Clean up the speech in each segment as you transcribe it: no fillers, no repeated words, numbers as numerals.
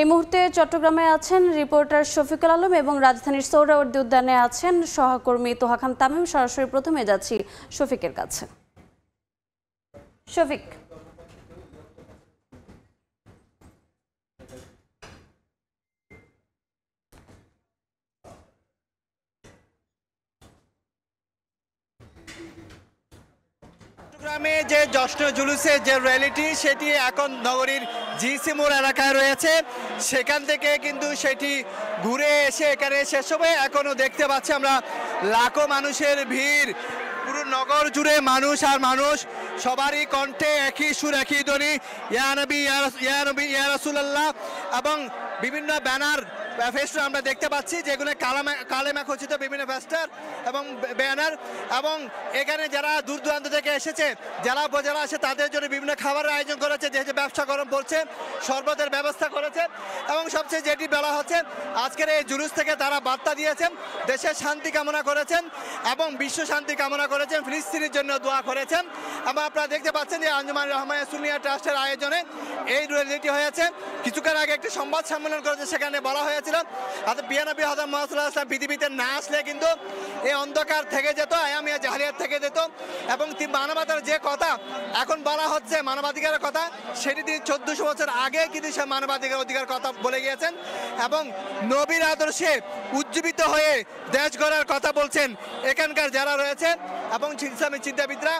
এই মুহূর্তে চট্টগ্রামে আছেন রিপোর্টার শফিকুল আলম এবং রাজধানীর সোহরাওয়ার্দী উদ্যানে আছেন সহকর্মী তোহা খান তামিম। সরাসরি প্রথমে যাচ্ছি শফিকের কাছে। শফিক, চট্টগ্রামে যে জশ্ন জুলুসের যে র্যালিটি সেটি এখন নগরীর জিসি মোড় এলাকায় রয়েছে, সেখান থেকে কিন্তু সেটি ঘুরে এসে এখানে শেষ হবে। এখনও দেখতে পাচ্ছি আমরা লাখো মানুষের ভিড়, পুরো নগর জুড়ে মানুষ আর মানুষ, সবারই কণ্ঠে একই সুর একই ধ্বনি, ইয়া নবী ইয়া নবী ইয়া রাসূলুল্লাহ, এবং বিভিন্ন ব্যানার ফেস্টার আমরা দেখতে পাচ্ছি, যেগুলো কালেমা খচিত বিভিন্ন ফেস্টার এবং ব্যানার। এবং এখানে যারা দূর দূরান্ত থেকে এসেছে, যারা উপজেলা আসে, তাদের জন্য বিভিন্ন খাবারের আয়োজন করেছে, যেহেতু ব্যবসা গরম পড়ছে, শরবতের ব্যবস্থা করেছে। এবং সবচেয়ে যেটি বলা হচ্ছে, আজকের এই জুলুস থেকে তারা বার্তা দিয়েছেন, দেশের শান্তি কামনা করেছেন এবং বিশ্ব শান্তি কামনা করেছেন, ফিলিস্তিনের জন্য দোয়া করেছেন। এবং আপনারা দেখতে পাচ্ছেন যে আঞ্জুমান রহমানিয়া সুন্নিয়া ট্রাস্টের আয়োজনে এই র্যালিটি হয়েছে। কিছুক্ষণ আগে একটি সংবাদ সম্মেলন করেছে, সেখানে বলা হয়েছে বিয়ানবী হযরত মুহাম্মদ সাল্লাল্লাহু আলাইহি ওয়াসাল্লাম পৃথিবীতে না আসলে কিন্তু এই অন্ধকার থেকে যেত, আয়ামিয়া জাহেলিয়াত থেকে যেত। এবং মানবতার যে কথা এখন বলা হচ্ছে, মানবাধিকারের কথা, সেটি তিনি 1400 বছর আগে কিন্তু সে মানবাধিকার কথা বলে গিয়েছেন এবং নবীর আদর্শে উজ্জীবিত হয়ে দেশ গড়ার কথা বলছেন এখানকার যারা রয়েছে এবং ইসলামী চিন্তাবিদরা।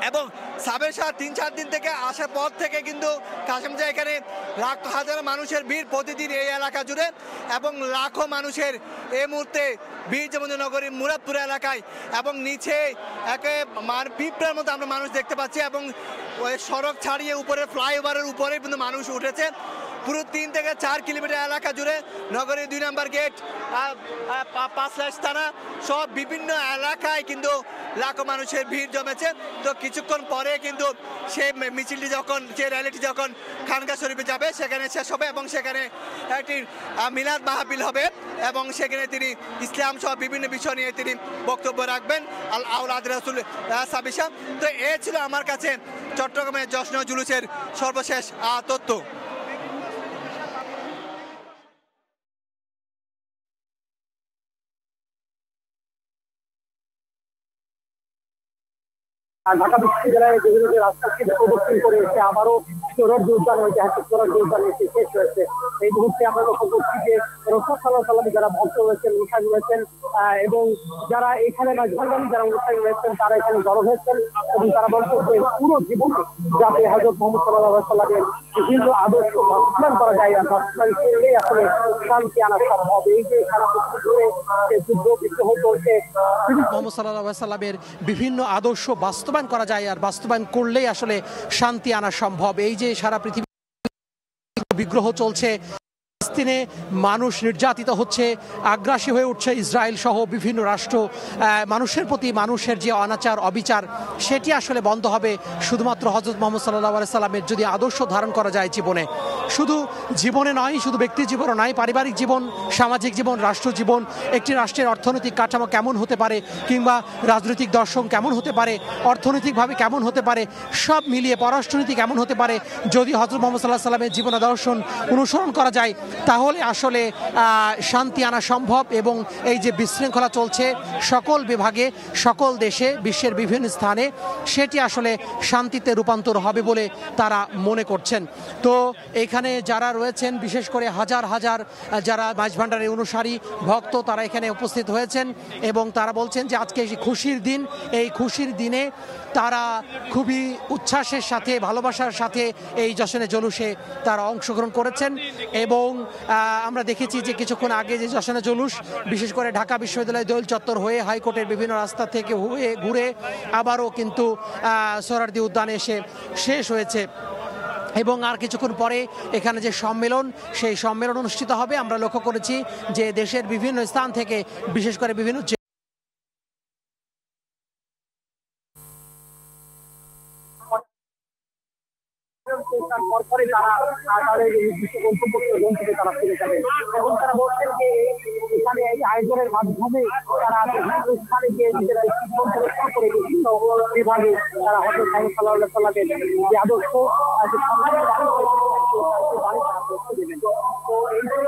এবং সাবেশা 3-4 দিন থেকে আসার পর থেকে কিন্তু কাশেমজা এখানে লাখ হাজার মানুষের ভিড় প্রতিদিন এই এলাকা জুড়ে, এবং লাখো মানুষের এই মুহূর্তে ভিড় যেমন নগরীর মুরাদপুর এলাকায়, এবং নিচে একে পিঁপড়ার মতো আমরা মানুষ দেখতে পাচ্ছি, এবং ওই সড়ক ছাড়িয়ে উপরে ফ্লাইওভারের উপরে কিন্তু মানুষ উঠেছে। পুরো 3 থেকে 4 কিলোমিটার এলাকা জুড়ে নগরীর 2 নম্বর গেট, 5 থানা সব বিভিন্ন এলাকায় কিন্তু লাখো মানুষের ভিড় জমেছে। তো কিছুক্ষণ পরে কিন্তু সেই মিছিলটি যখন, সেই র্যালিটি যখন খানকা শরীফে যাবে, সেখানে শেষ হবে এবং সেখানে একটি মিলাদ মাহফিল হবে এবং সেখানে তিনি ইসলাম সহ বিভিন্ন বিষয় নিয়ে তিনি বক্তব্য রাখবেন, আল আওলাদ রাসূল সাবিশা। তো এ ছিল আমার কাছে চট্টগ্রামের জশ্ন জুলুসের সর্বশেষ তথ্য। ঢাকা বিশ্ববিদ্যালয়ের বিভিন্ন রাস্তাকে প্রদক্ষিণ করে এসে আবারও সোহরাওয়ার্দী উদ্যান, ঐতিহাসিক সোহরাওয়ার্দী উদ্যান এসে শেষ হয়েছে। এই মুহূর্তে আমরা লক্ষ্য করছি যে রাসূল সাল্লাল্লাহু আলাইহি ওয়াসাল্লাম যারা ভক্ত রয়েছেন, মুসাফির রয়েছেন এবং যারা এখানে মাঝভান্ডারী যারা মুসাফির রয়েছেন, তারা এখানে জড়ো হয়েছেন এবং তারা বলছেন যে পুরো জীবনে যাতে হযরত মুহাম্মদ সাল্লাল্লাহু আলাইহি ওয়াসাল্লামের বিভিন্ন আদর্শ বাস্তবায়ন করা যায়, আর বাস্তবায়ন করলেই আসলে শান্তি আনা সম্ভব। এই যে সারা পৃথিবী জুড়ে যুদ্ধ বিগ্রহ চলছে, মুহাম্মদ সাল্লাল্লাহু আলাইহি ওয়াসাল্লামের বিভিন্ন আদর্শ বাস্তবায়ন করা যায়, আর বাস্তবায়ন করলেই আসলে শান্তি আনা সম্ভব। এই যে সারা পৃথিবী বিগ্রহ চলছে, ফিলিস্তিনে মানুষ নির্যাতিত হচ্ছে, আগ্রাসী হয়ে উঠছে ইসরায়েল সহ বিভিন্ন রাষ্ট্র, মানুষের প্রতি মানুষের যে অনাচার অবিচার, সেটি আসলে বন্ধ হবে শুধুমাত্র হযরত মুহাম্মদ সাল্লাল্লাহু আলাইহি সাল্লামের যদি আদর্শ ধারণ করা যায় জীবনে। শুধু জীবনে নয়, শুধু ব্যক্তি জীবনও নয়, পারিবারিক জীবন, সামাজিক জীবন, রাষ্ট্র জীবন, একটি রাষ্ট্রের অর্থনৈতিক কাঠামো কেমন হতে পারে, কিংবা রাজনৈতিক দর্শন কেমন হতে পারে, অর্থনৈতিকভাবে কেমন হতে পারে, সব মিলিয়ে পররাষ্ট্রনীতি কেমন হতে পারে, যদি হযরত মুহাম্মদ সাল্লাল্লাহু আলাইহি সাল্লামের জীবন দর্শন অনুসরণ করা যায়, তাহলে আসলে শান্তি আনা সম্ভব। এবং এই যে বিশৃঙ্খলা চলছে সকল বিভাগে, সকল দেশে, বিশ্বের বিভিন্ন স্থানে, সেটি আসলে শান্তিতে রূপান্তর হবে বলে তারা মনে করছেন। তো এখানে যারা রয়েছেন, বিশেষ করে হাজার হাজার যারা মাঝভান্ডারের অনুসারী ভক্ত, তারা এখানে উপস্থিত হয়েছেন এবং তারা বলছেন যে আজকে খুশির দিন, এই খুশির দিনে তারা খুবই উচ্ছ্বাসের সাথে, ভালোবাসার সাথে এই জশ্নে জুলুসে তারা অংশগ্রহণ করেছেন। এবং আমরা দেখেছি যে কিছুক্ষণ আগে যে জশ্নে জুলুস বিশেষ করে ঢাকা বিশ্ববিদ্যালয় দোয়েল চত্বর হয়ে হাইকোর্টের বিভিন্ন রাস্তা থেকে ঘুরে আবারও কিন্তু সোহরাওয়ার্দী উদ্যানে এসে শেষ হয়েছে। এবং আর কিছুক্ষণ পরে এখানে যে সম্মেলন, সেই সম্মেলন অনুষ্ঠিত হবে। আমরা লক্ষ্য করেছি যে দেশের বিভিন্ন স্থান থেকে, বিশেষ করে বিভিন্ন পরপরই তারা তাদের নির্দিষ্ট গন্তব্য থেকে তারা ফিরে যাবে এবং তারা বলছেন যে এখানে এই আয়োজনের মাধ্যমে তারা স্থানে গিয়ে নিজেরা সিদ্ধান্ত করে বিভিন্ন বিভাগে তারা হযরত মুহাম্মদ সাল্লাল্লাহু আলাইহি ওয়াসাল্লামের যে আদর্শ বাড়ি তারা পৌঁছে দেবেন। তো এই জন্য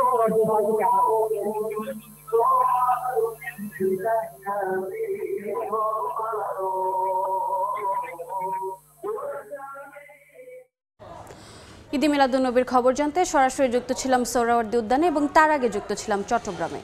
ঈদে মিলাদুন্নবীর খবর জানতে সরাসরি যুক্ত ছিলাম সোহরাওয়ার্দী উদ্যানে এবং তার আগে যুক্ত ছিলাম চট্টগ্রামে।